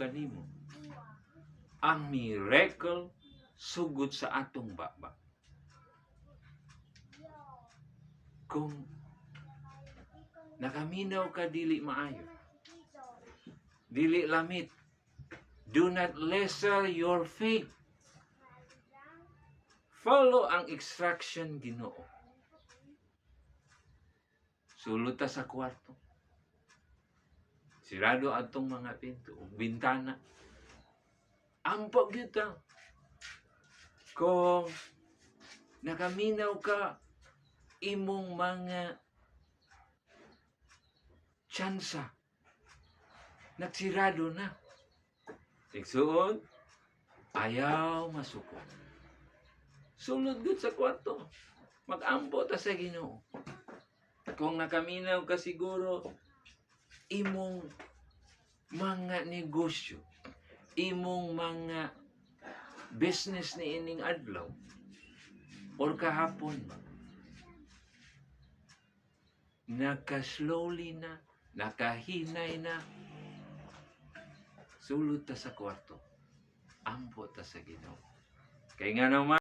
kanimo ang miracle sugod sa atong baba. Kung nakaminaw ka dili maayo, dili lamit, do not lesser your faith. Follow ang instruction Ginoo. Sulod ta sa kwarto. Sirado atong mga pinto ug bintana. Ampog gyud ta. Kung nakaminaw ka imong mga tsansa, nagsirado na. Igsuon, ayaw masuko. Sulod gud sa kwarto. Mag-ampo ta sa Ginoo. Kung nakaminaw ka siguro, imong mga negosyo, imong mga business ni ining adlaw, or kahapon ba, naka-slowly na, nakahinay na, sulod ta sa kwarto. Ampo ta sa Ginoo. Kay nga naman,